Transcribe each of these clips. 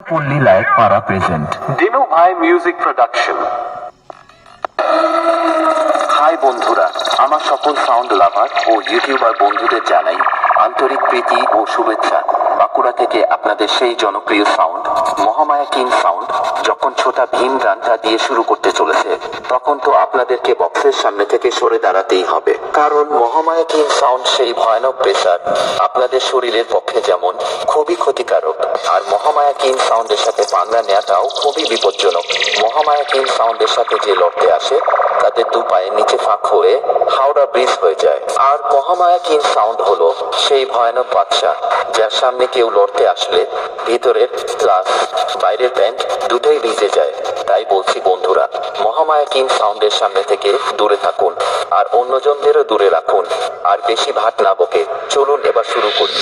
Only like para present. Dinu Bhai Music Production. Hi বন্ধুরা, আমার সকল সাউন্ড লাভার ও YouTuber বন্ধুদের জানাই আন্তরিক প্রীতি ও শুভেচ্ছা। বাঁকুড়া থেকে আপনাদের সেই জনপ্রিয় সাউন্ড মহামায়া কিং সাউন্ড যখন ছোটা ভীম গানটা দিয়ে শুরু করতে চলেছে, তখন তো আপনাদেরকে বক্সের সামনে থেকে সরে দাঁড়াতেই হবে, কারণ মহামায়া কিং সাউন্ড সেই ভয়ানক প্রেসার আপনাদের শরীরের পক্ষে যেমন খুবই ক্ষতিকারক, আর মহামায়া কিং সাউন্ডের সাথে পাঙ্গা নেওয়াটাও খুবই বিপজ্জনক। মহামায়া কিং সাউন্ডের সাথে যে লড়তে আসে তাদের দু পায়ের নিচে ফাঁক হয়ে হাওড়া ব্রিজ হয়ে যায়। আর মহামায়া কিং সাউন্ড হলো সেই ভয়ানক বাদশা যার সামনে কেউ লড়তে আসলে ভিতরের গ্লাস বাইরের প্যান্ট দুটোই ভিজে যায়। তাই বলছি বন্ধুরা, মহামায়া কিং সাউন্ডের সামনে থেকে দূরে থাকুন আর অন্যজনদেরও দূরে রাখুন, আর বেশি ভাট না বকে চলুন এবার শুরু করি।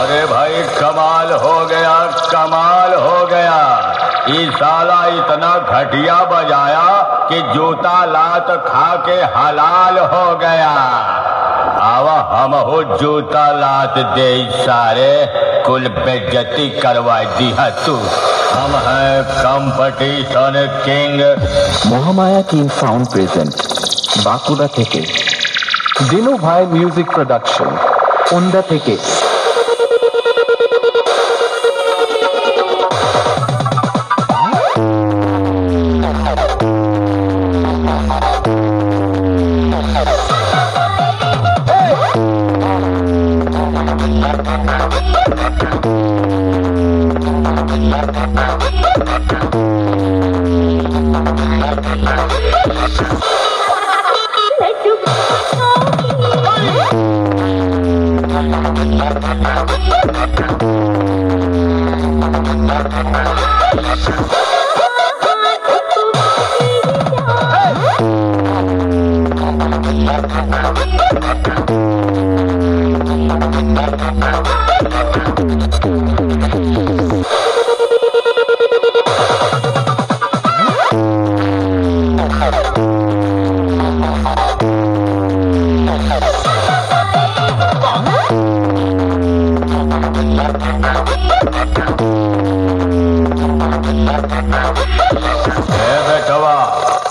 अरे भाई कमाल हो गया, कमाल हो गया। ये साला इतना घटिया बजाया कि जूता लात खा के हलाल हो गया। आवा हम हो जूता लात दे सारे कुल बेइज्जती करवा दी है तू। हम हैं competition king. Mahamaya king sound present Bankura থেকে। দিনু ভাই মিউজিক প্রোডাকশন ওন্দা থেকে।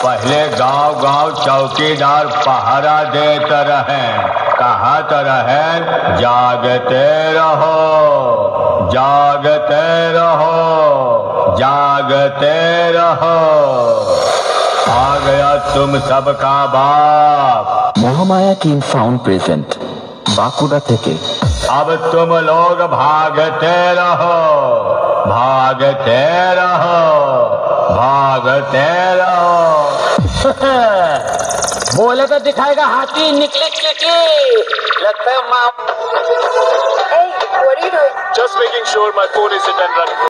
पहले गांव गांव चौकीदार पहरा देते रहे, कहत रहे जागते रहो, जागते रहो, जागते रहो। आ गया तुम सबका बाप। Mahamaya king sound present Bankura থেকে। अब तुम लोग भागते रहो, भागते रहो, भागते रहो। बोले तो दिखाएगा हाथी, निकली चिकली लगता है माँ। Hey, what are you doing? Just making sure my phone isn't running.